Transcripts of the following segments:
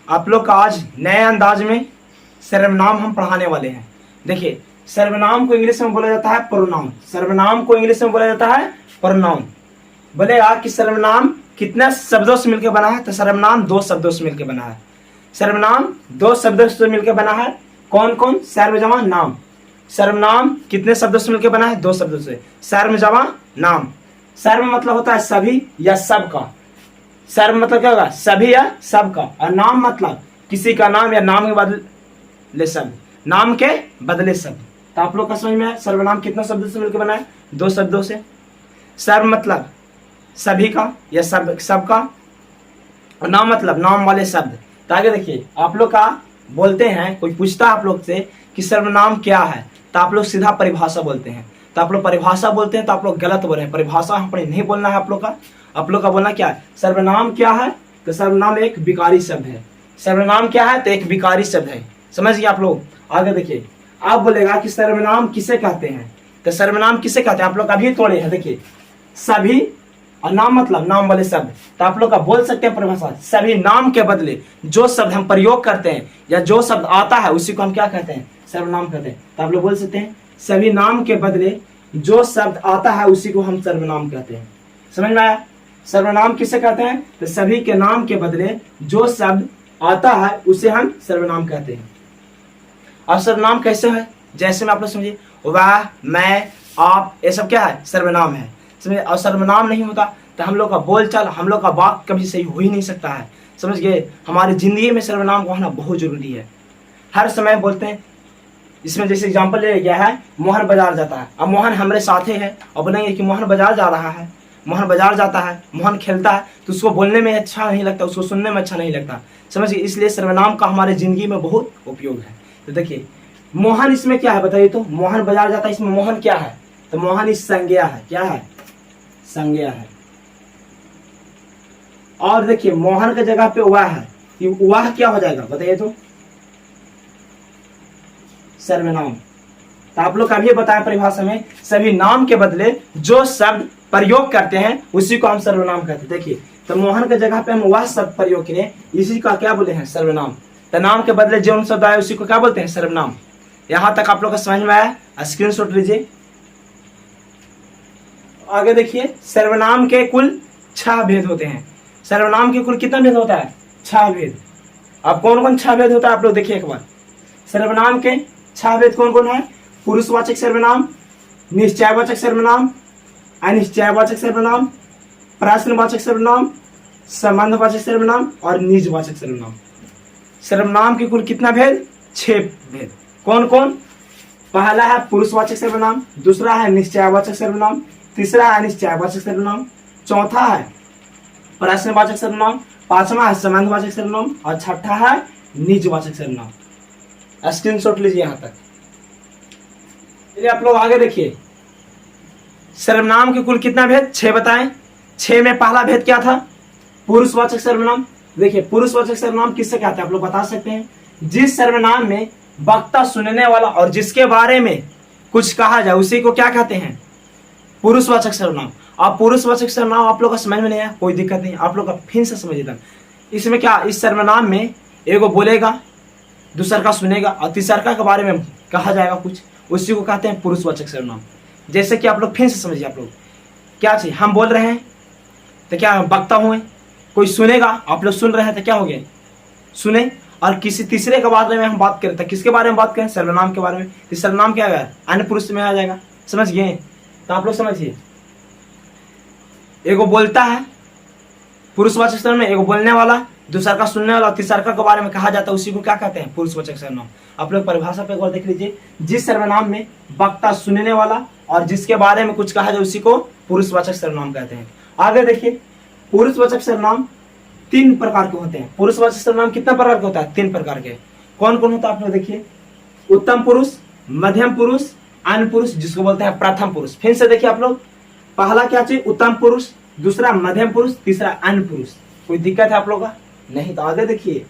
आप लोग का आज नए अंदाज में सर्वनाम हम पढ़ाने वाले हैं। देखिए, सर्वनाम को इंग्लिश में बोला जाता है प्रोनाउन। सर्वनाम को इंग्लिश में बोला जाता है प्रोनाउन। बोलेगा कि सर्वनाम कितने शब्दों से मिलकर बना है, तो सर्वनाम 2 शब्दों से मिलकर बना है। सर्वनाम 2 शब्दों से मिलकर बना है। कौन कौन? सर्व जमा नाम। सर्वनाम कितने शब्दों से मिलकर बना है? 2 शब्दों से। सर्व जमा नाम। सर्व मतलब होता है सभी या सबका। सर्व मतलब क्या होगा? सभी या सबका। और नाम मतलब किसी का नाम या नाम के बदले शब्द, नाम के बदले शब्द। तो आप लोग का समझ में है सर्वनाम कितने शब्दों से मिलकर बना है? 2 शब्दों से। सर्व मतलब सभी का या सबका, और नाम मतलब नाम वाले शब्द। तो आगे देखिए, आप लोग का बोलते हैं, कोई पूछता है आप लोग से कि सर्वनाम क्या है, तो आप लोग सीधा परिभाषा बोलते हैं। तो आप लोग परिभाषा बोलते हैं तो आप लोग गलत बोल रहे हैं। परिभाषा अपने नहीं बोलना है आप लोग का। आप लोग का बोलना क्या है? सर्वनाम क्या है? तो सर्वनाम एक विकारी शब्द है। सर्वनाम क्या है? तो एक विकारी शब्द है। समझ गए आप लोग? आगे देखिए, आप बोलेगा कि सर्वनाम किसे कहते हैं, तो सर्वनाम किसे कहते हैं? आप लोग अभी तोड़े हैं। देखिए, सभी और नाम मतलब नाम वाले शब्द। तो आप लोग का बोल सकते हैं परिभाषा, सभी नाम के बदले जो शब्द हम प्रयोग करते हैं या जो शब्द आता है उसी को हम क्या कहते हैं? सर्वनाम कहते हैं। तो आप लोग बोल सकते हैं सभी नाम के बदले जो शब्द आता है उसी को हम सर्वनाम कहते हैं। समझ में आया? सर्वनाम किसे कहते हैं? तो सभी के नाम के बदले जो शब्द आता है उसे हम सर्वनाम कहते हैं। और सर्वनाम कैसे है? जैसे में आप लोग समझिए, वह, मैं, आप, ये सब क्या है? सर्वनाम है। समझे? और सर्वनाम नहीं होता तो हम लोग का बोलचाल, हम लोग का वाक्य कभी सही हो ही नहीं सकता है। समझ गए? हमारी जिंदगी में सर्वनाम को होना बहुत जरूरी है। हर समय बोलते हैं। इसमें जैसे एग्जाम्पल ले गया है, मोहन बाजार जाता है। अब मोहन हमारे साथ है और बोलेंगे कि मोहन बाजार जा रहा है, मोहन बाजार जाता है, मोहन खेलता है, तो उसको बोलने में अच्छा नहीं लगता, उसको सुनने में अच्छा नहीं लगता। समझिए? इसलिए सर्वनाम का हमारे जिंदगी में बहुत उपयोग है। तो देखिए, मोहन इसमें क्या है बताइए? तो मोहन बाजार जाता है, इसमें मोहन क्या है? तो मोहन इस संज्ञा है। क्या है? संज्ञा है। और देखिए, मोहन के जगह पे वह है, वह क्या हो जाएगा बताइए? तो सर्वनाम। तो आप लोग अभी बताया परिभाषा में, सभी नाम के बदले जो शब्द प्रयोग करते हैं उसी को हम सर्वनाम कहते हैं। देखिए, तो मोहन के जगह पे हम वह शब्द प्रयोग करें, इसी का क्या बोले हैं? सर्वनाम। तो नाम के बदले जो शब्द आए उसी को क्या बोलते हैं? सर्वनाम। यहां तक आप लोग का समझ में आया? स्क्रीनशॉट लीजिए। आगे देखिए, सर्वनाम के कुल 6 भेद होते हैं। सर्वनाम के कुल कितना भेद होता है? 6 भेद। अब कौन कौन 6 भेद होता है आप लोग देखिए एक बार। सर्वनाम के 6 भेद कौन कौन है? पुरुषवाचक सर्वनाम, निश्चयवाचक सर्वनाम, अनिश्चयवाचक सर्वनाम, प्रश्नवाचक सर्वनाम, संबंधवाचक सर्वनाम और निजवाचक सर्वनाम। सर्वनाम के कुल कितना भेद? 6 भेद। कौन कौन? पहला है पुरुषवाचक सर्वनाम, दूसरा है निश्चयवाचक सर्वनाम, तीसरा है अनिश्चयवाचक सर्वनाम, चौथा है प्रश्नवाचक सर्वनाम, पांचवा है संबंधवाचक सर्वनाम और छठा है निजवाचक सर्वनाम। स्क्रीनशॉट लीजिए यहां तक। चलिए आप लोग आगे देखिए, सर्वनाम के कुल कितना भेद? 6 बताएं। 6 में पहला भेद क्या था? पुरुषवाचक सर्वनाम। देखिए, पुरुषवाचक सर्वनाम किससे कहते हैं आप लोग बता सकते हैं? जिस सर्वनाम में वक्ता, सुनने वाला और जिसके बारे में कुछ कहा जाए उसी को क्या कहते हैं? पुरुषवाचक सर्वनाम। आप पुरुषवाचक सर्वनाम आप लोग का समझ में नहीं आया, कोई दिक्कत नहीं, आप लोग का फिर से समझ लेना। इसमें क्या, इस सर्वनाम में एगो बोलेगा, दूसरा का सुनेगा और तीसरा के बारे में कहा जाएगा कुछ, उसी को कहते हैं पुरुषवाचक सर्वनाम। जैसे कि आप लोग फिर से समझिए। आप लोग क्या चाहिए? हम बोल रहे हैं तो क्या वक्ता हुए, कोई सुनेगा, आप लोग सुन रहे हैं तो क्या हो गया? सुने। और किसी तीसरे के बारे में हम बात करें तो किसके बारे में बात करें? सर्वनाम के बारे में। इस सर्वनाम क्या है? अन्य पुरुष में आ जाएगा। समझ गए? तो आप लोग समझिए, एगो बोलता है पुरुषवाचक सर्वनाम, एगो बोलने वाला, दूसरा का सुनने वाला, तीसरा के बारे में कहा जाता है उसी को क्या कहते हैं? पुरुषवाचक सर्वनाम। आप लोग परिभाषा पे एक बार देख लीजिए। जिस सर्वनाम में वक्ता, सुनने वाला और जिसके बारे में कुछ कहा जाए उसी को पुरुषवाचक सर्वनाम कहते हैं। आगे देखिए, पुरुषवाचक सर्वनाम 3 प्रकार के होते हैं। पुरुषवाचक सर्वनाम कितना प्रकार के होता है? 3 प्रकार के। कौन कौन होता है आप लोग देखिए? उत्तम पुरुष, मध्यम पुरुष, अन्य पुरुष, जिसको बोलते हैं प्रथम पुरुष। फिर से देखिए आप लोग, पहला क्या चाहिए? उत्तम पुरुष, दूसरा मध्यम पुरुष, तीसरा अन्य पुरुष। कोई दिक्कत है आप लोग का? नहीं। तो आगे देखिए,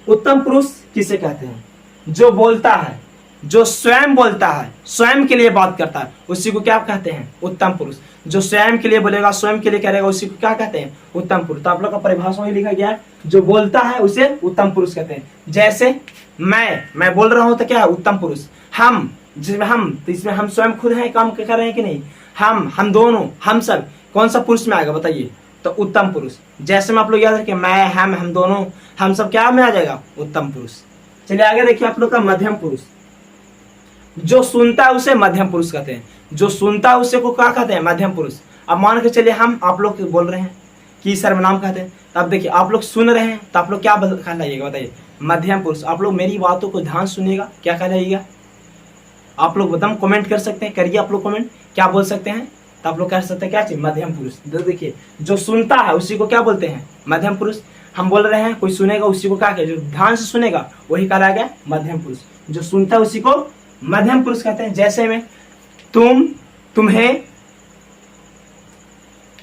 उत्तम पुरुष किसे कहते हैं? जो बोलता है, जो स्वयं बोलता है, स्वयं के लिए बात करता है, उसी को क्या कहते हैं? उत्तम पुरुष। जो स्वयं के लिए बोलेगा, स्वयं के लिए करेगा, उसी को क्या कहते हैं? उत्तम पुरुष। तो आप लोग का परिभाषा में लिखा गया है, जो बोलता है उसे उत्तम पुरुष कहते हैं। जैसे मैं बोल रहा हूं तो क्या है? उत्तम पुरुष। हम, जिसमें हम, तो इसमें हम स्वयं खुद हैं, काम कर रहे हैं कि नहीं? हम दोनों, हम सब, कौन सा पुरुष में आएगा बताइए? तो उत्तम पुरुष। जैसे में आप लोग याद रखें, मैं, हम दोनों, हम सब क्या में आ जाएगा? उत्तम पुरुष। चलिए आगे देखिए आप लोग का मध्यम पुरुष। जो सुनता है उसे मध्यम पुरुष कहते हैं। जो सुनता है उसे को क्या कहते हैं? मध्यम पुरुष। अब मान के चलिए हम आप लोग बोल रहे हैं कि सर्वनाम कहते हैं, तो अब देखिए आप लोग सुन रहे हैं, तो आप लोग क्या कहलाइएगा बताइए? मध्यम पुरुष। आप लोग मेरी बातों को ध्यान सुनिएगा, क्या कहलाइएगा? आप लोग एकदम कमेंट कर सकते हैं, करिए आप लोग कमेंट, क्या बोल सकते हैं? तो आप लोग कह सकते हैं क्या चीज? मध्यम पुरुष। देखिए जो सुनता है उसी को क्या बोलते हैं? मध्यम पुरुष। हम बोल रहे हैं, कोई सुनेगा उसी को क्या कहते हैं? जो ध्यान से सुनेगा वही कहलाया गया मध्यम पुरुष। जो सुनता है उसी को मध्यम पुरुष कहते हैं। जैसे में तुम, तुम्हें,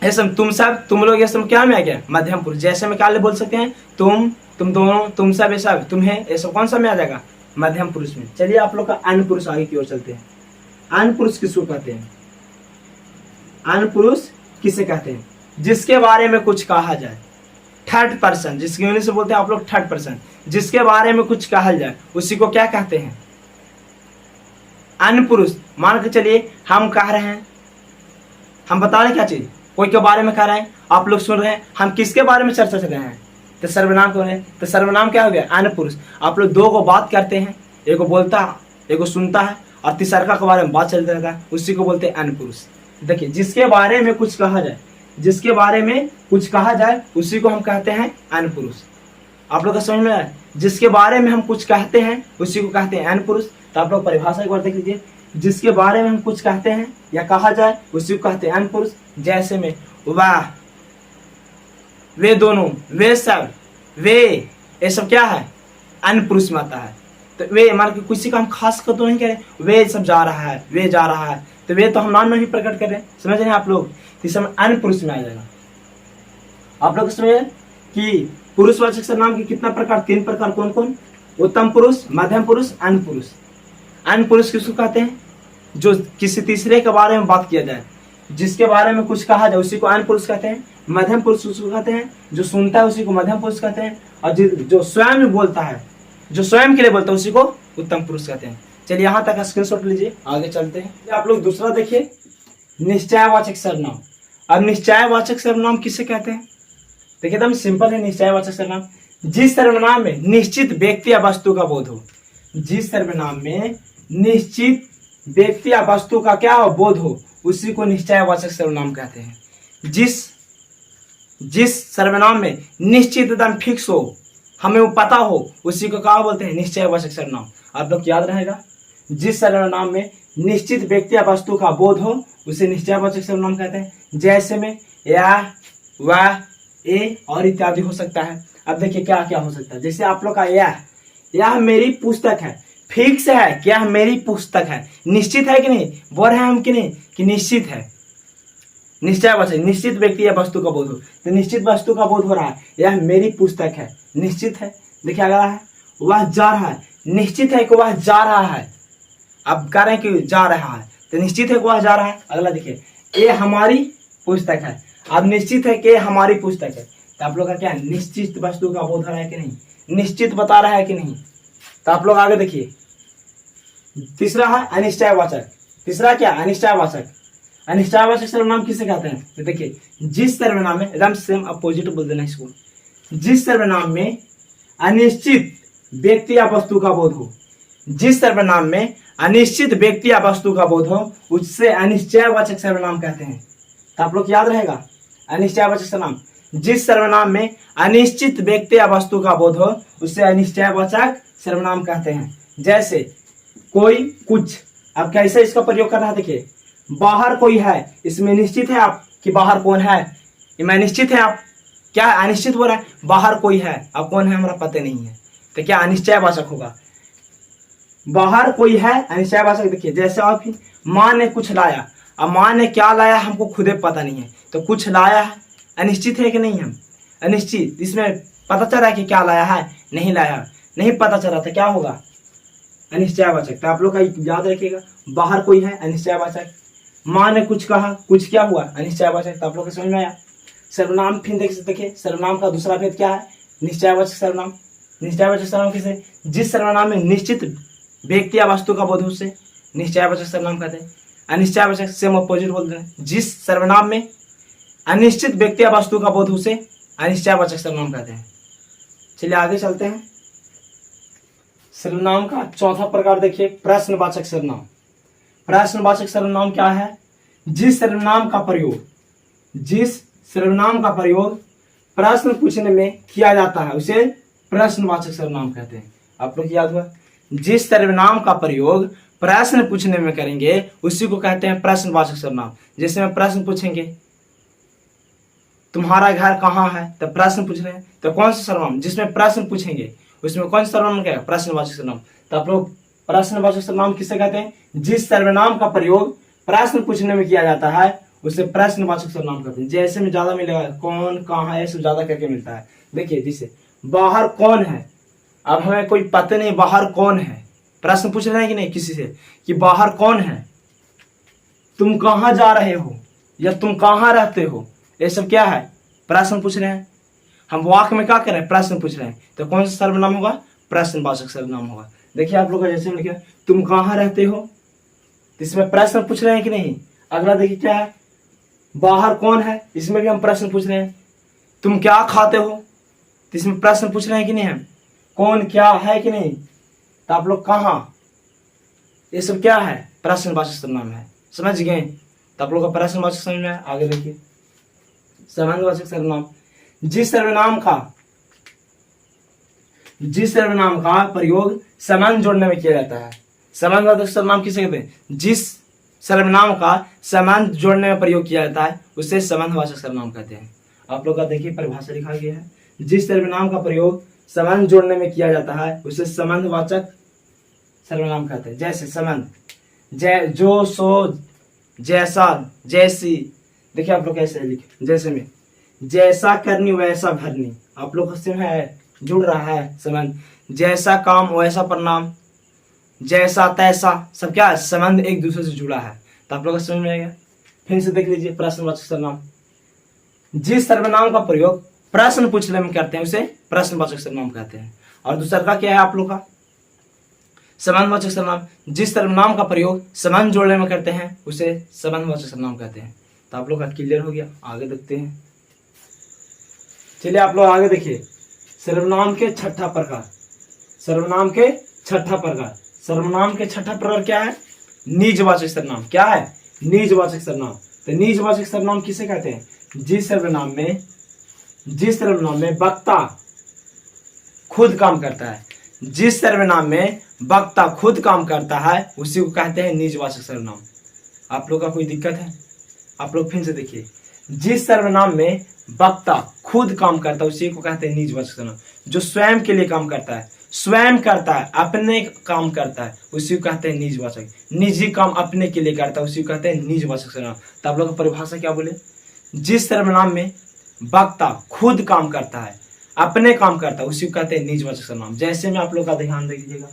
ये सब, तुम सब, तुम लोग, ये सब क्या में आ गया? मध्यम पुरुष। जैसे में क्या बोल सकते हैं? तुम दोनों, तुम सब, ये सब, तुम्हें, ये सब कौन सा में आ जाएगा? मध्यम पुरुष में। चलिए आप लोग का अन्य पुरुष आगे की ओर चलते हैं। अन्य पुरुष किसको कहते हैं? अन्य पुरुष किसे कहते हैं? जिसके बारे में कुछ कहा जाए, थर्ड पर्सन, जिसके इंग्लिश से बोलते हैं आप लोग थर्ड पर्सन। जिसके बारे में कुछ कहा जाए उसी को क्या कहते हैं? अन्य पुरुष। मान के चलिए हम कह रहे हैं, हम बता रहे क्या चीज? कोई के बारे में कह रहे हैं, आप लोग सुन रहे हैं, हम किसके बारे में चर्चा कर रहे हैं? तो सर्वनाम को है। तो सर्वनाम क्या हो गया? अन्य पुरुष। आप लोग दो को बात करते हैं, एक को बोलता है, एक को सुनता है, और तीसरा के बारे में बात चलता रहता है, उसी को बोलते हैं अन्य पुरुष। देखिए जिसके बारे में कुछ कहा जाए, जिसके बारे में कुछ कहा जाए उसी को हम कहते हैं अन्य पुरुष। आप लोग का समझ में आया? जिसके बारे में हम कुछ कहते हैं उसी को कहते हैं अन्य पुरुष। तो आप लोग परिभाषा एक बार देख लीजिए। जिसके बारे में हम कुछ कहते हैं या कहा जाए उसी को कहते हैं अन्य पुरुष। जैसे में वाह, वे दोनों, वे सब, वे, ये सब क्या है? अन्य पुरुष में आता है। तो वे मान के किसी का हम खास कर तो नहीं कह रहे, वे सब जा रहा है, वे जा रहा है, तो वे तो हम नाम में भी प्रकट कर रहे हैं, समझ रहे हैं आप लोग? तो इस समय अन्य पुरुष में आ जाएगा। आप लोग समझे कि पुरुषवाचक सर्वनाम के कितना प्रकार? 3 प्रकार। कौन कौन? उत्तम पुरुष, मध्यम पुरुष, अन्य पुरुष। अन्य पुरुष किसको कहते हैं? जो किसी तीसरे के बारे में बात किया जाए, जिसके बारे में कुछ कहा जाए उसी को अन्य पुरुष कहते हैं। मध्यम पुरुष उसको कहते हैं, जो सुनता है उसी को मध्यम पुरुष कहते हैं, और जो स्वयं बोलता है, जो स्वयं के लिए बोलता है उसी को उत्तम पुरुष कहते हैं। चलिए यहाँ तक स्क्रीनशॉट लीजिए, आगे चलते हैं। आप लोग दूसरा देखिए, निश्चयवाचक सर्वनाम। अब निश्चयवाचक सर्वनाम किसे कहते हैं? देखिए एकदम सिंपल है। निश्चयवाचक सर्वनाम जिस सर्वनाम में निश्चित व्यक्ति या वस्तु का बोध हो, जिस सर्वनाम में निश्चित व्यक्ति या वस्तु का क्या हो? बोध हो, उसी को निश्चयवाचक सर्वनाम कहते हैं। जिस सर्वनाम में निश्चित एकदम फिक्स हो, हमें वो पता हो, उसी को क्या बोलते हैं? निश्चयवाचक सर्वनाम। आप लोग याद रहेगा, जिस सर्वनाम में निश्चित व्यक्ति या वस्तु का बोध हो उसे निश्चयवाचक सर्वनाम कहते हैं। जैसे में या, वह, ए और इत्यादि हो सकता है। अब देखिए क्या क्या हो सकता है। जैसे आप लोग का यह मेरी पुस्तक है, फिक्स है, क्या मेरी पुस्तक है, निश्चित है कि नहीं? बोल रहे हैं हम कि नहीं कि निश्चित है? निश्चयवाचक, निश्चित व्यक्ति या वस्तु का बोध हो, तो निश्चित वस्तु का बोध हो रहा है, यह मेरी पुस्तक है, निश्चित है। देखिए अगला है, वह जा रहा है, निश्चित है कि वह जा रहा है। अब कह रहे हैं कि जा रहा है, तो निश्चित है कि वह जा रहा है। अगला देखिए, ये हमारी पुस्तक है, अब निश्चित है कि हमारी पुस्तक है, तो आप लोग का क्या निश्चित वस्तु का बोध हो रहा है कि नहीं? निश्चित बता रहा है कि नहीं? तो आप लोग आगे देखिए, तीसरा है अनिश्चयवाचक। तीसरा क्या? अनिश्चयवाचक। अनिश्चयवाचक सर्वनाम किसे कहते हैं? तो देखिए जिस सर्वनाम में, एकदम सेम अपोजिट बोल देना इसको, जिस सर्वनाम में अनिश्चित व्यक्ति या वस्तु का बोध हो, जिस सर्वनाम में अनिश्चित व्यक्ति या वस्तु का बोध हो उससे अनिश्चयवाचक सर्वनाम कहते हैं। तो आप लोग याद रहेगा, अनिश्चयवाचक सर्वनाम जिस सर्वनाम में अनिश्चित व्यक्ति या वस्तु का बोध हो उससे अनिश्चयवाचक सर्वनाम कहते हैं। जैसे कोई, कुछ। अब कैसे इसका प्रयोग कर रहा है? देखिए बाहर कोई है, इसमें निश्चित है आप कि बाहर कौन है? इसमें निश्चित है आप, क्या अनिश्चित हो रहा है? बाहर कोई है, अब कौन है हमारा पता नहीं है, तो क्या अनिश्चयवाचक होगा? बाहर कोई है, अनिश्चयवाचक। देखिए जैसे आप माँ ने कुछ लाया, अब माँ ने क्या लाया हमको खुदे पता नहीं है, तो कुछ लाया है, अनिश्चित है कि नहीं? हम अनिश्चित, इसमें पता चल रहा है कि क्या लाया है, नहीं लाया, नहीं पता चल रहा था, क्या होगा? अनिश्चयवाचक। तो आप लोग का याद रखिएगा, बाहर कोई है अनिश्चयवाचक, माँ ने कुछ कहा, कुछ क्या हुआ अनिश्चयवाचक। तो आप लोग को समझ में आया। सर्वनाम फिर देखिए, सर्वनाम का दूसरा भेद क्या है, निश्चयवाचक सर्वनाम। निश्चयवाचक सर्वनाम किसे, जिस सर्वनाम में निश्चित व्यक्ति या वस्तु का बोध हो उसे निश्चयवाचक सर्वनाम कहते हैं। अनिश्चयवाचक सेम अपोजिट बोलते हैं, जिस सर्वनाम में अनिश्चित व्यक्ति या वस्तु का बोध उसे अनिश्चयवाचक सर्वनाम कहते हैं। चलिए आगे चलते हैं। सर्वनाम का चौथा प्रकार देखिए, प्रश्नवाचक सर्वनाम। प्रश्नवाचक सर्वनाम क्या है, जिस सर्वनाम का प्रयोग प्रश्न पूछने में किया जाता है उसे प्रश्नवाचक सर्वनाम कहते हैं। आप लोग याद हुआ, जिस सर्वनाम का प्रयोग प्रश्न पूछने में करेंगे उसी को कहते हैं प्रश्नवाचक सर्वनाम। जैसे में प्रश्न पूछेंगे, तुम्हारा घर कहाँ है, तो प्रश्न पूछ रहे हैं, तो कौन सा सर्वनाम, जिसमें प्रश्न पूछेंगे उसमें कौन सा सर्वनाम क्या है, प्रश्नवाचक सर्वनाम। तो आप लोग प्रश्नवाचक सर्वनाम किसे कहते हैं, जिस सर्वनाम का प्रयोग प्रश्न पूछने में किया जाता है उसे प्रश्नवाचक सर्वनाम कहते हैं। जैसे में ज्यादा मिलेगा, कौन, कहाँ है, सब ज्यादा करके मिलता है। देखिए जैसे बाहर कौन है, अब हमें कोई पता नहीं बाहर कौन है, प्रश्न पूछ रहे हैं कि नहीं किसी से कि बाहर कौन है, तुम कहाँ जा रहे हो या तुम कहाँ रहते हो, ये सब क्या है, प्रश्न पूछ रहे हैं। हम वाक्य में क्या कर रहे हैं, प्रश्न पूछ रहे हैं, तो कौन सा सर्वनाम होगा, प्रश्नवाचक सर्वनाम होगा। देखिए आप लोग का जैसे लिखा तुम कहाँ रहते हो, इसमें प्रश्न पूछ रहे हैं कि नहीं। अगला देखिए क्या है, बाहर कौन है, इसमें भी हम प्रश्न पूछ रहे हैं। तुम क्या खाते हो, तो इसमें प्रश्न पूछ रहे हैं कि नहीं हम, कौन क्या है कि नहीं। तो आप लोग कहाँ, ये सब क्या है, प्रश्नवाचक सर्वनाम है। समझ गए, तो आप लोग का प्रश्नवाचक समझ में आया। आगे देखिए संबंधवाचक सर्वनाम, जिस सर्वनाम का प्रयोग संबंध जोड़ने में किया जाता है। संबंधवाचक सर्वनाम किसे कहते हैं, जिस सर्वनाम का संबंध जोड़ने में प्रयोग किया जाता है उसे संबंधवाचक सर्वनाम कहते हैं। आप लोग का देखिए परिभाषा लिखा गया है, जिस सर्वनाम का प्रयोग संबंध जोड़ने में किया जाता है उसे संबंधवाचक सर्वनाम कहते हैं। जैसे संबंध, जो, सो, जैसा, जैसी। देखिए आप लोग कैसे लिखे, जैसे में जैसा करनी वैसा भरनी, आप लोग से है जुड़ रहा है संबंध। जैसा काम वैसा परिणाम, जैसा तैसा, सब क्या है, संबंध एक दूसरे से जुड़ा है। तो आप लोग को समझ में आएगा। फिर से देख लीजिए प्रश्नवाचक सर्वनाम, जिस सर्वनाम का प्रयोग प्रश्न पूछने में करते हैं उसे प्रश्नवाचक सर्वनाम कहते हैं। और दूसरा का क्या है आप लोग का, संबंधवाचक सर्वनाम, जिस सर्वनाम का प्रयोग संबंध जोड़ने में करते हैं उसे संबंधवाचक सर्वनाम कहते हैं। तो आप लोग का क्लियर हो गया। आगे देखते हैं, चलिए आप लोग आगे देखिए सर्वनाम के छठा प्रकार। सर्वनाम के छठा प्रकार क्या है, निजवाचक सर्वनाम। क्या है, निजवाचक सर्वनाम। तो निजवाचक सर्वनाम किसे कहते हैं, जिस सर्वनाम में वक्ता खुद काम करता है। जिस सर्वनाम में वक्ता खुद काम करता है उसी को कहते हैं निजवाचक सर्वनाम। आप लोग का कोई दिक्कत है, आप लोग फिर से देखिए, जिस सर्वनाम में वक्ता खुद काम करता है उसी को कहते हैं निजवाचक सर्वनाम। जो स्वयं के लिए काम करता है, अपने काम करता है उसी को कहते हैं निजवाचक। निजी काम अपने के लिए करता है उसी को कहते हैं निजवाचक सर्वनाम। तो आप लोग का परिभाषा क्या बोले, जिस सर्वनाम में वक्ता खुद काम करता है, अपने काम करता है उसी को कहते हैं निजवाचक सर्वनाम। जैसे में आप लोग का ध्यान दीजिएगा,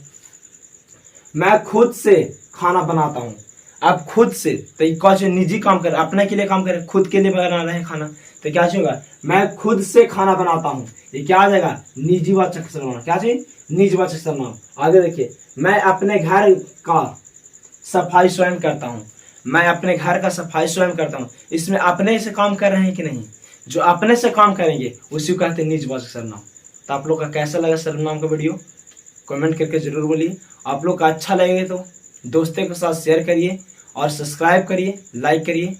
मैं खुद से खाना बनाता हूँ। अब खुद से तो कौन निजी काम कर, अपने के लिए काम करे, खुद के लिए बना रहे हैं खाना, तो क्या चाहिए, मैं खुद से खाना बनाता हूँ, ये क्या आ जाएगा, निजीवाचक सर्वनाम। क्या चाहिए, निजवाचक सर्वनाम। आगे देखिए, मैं अपने घर का सफाई स्वयं करता हूँ। मैं अपने घर का सफाई स्वयं करता हूँ, इसमें अपने से काम कर रहे हैं कि नहीं, जो अपने से काम करेंगे उसी को कहते हैं निजवाचक सर्वनाम। तो आप लोग का कैसा लगा सर्वनाम का वीडियो, कमेंट करके जरूर बोलिए। आप लोग का अच्छा लगे तो दोस्तों के साथ शेयर करिए और सब्सक्राइब करिए, लाइक करिए।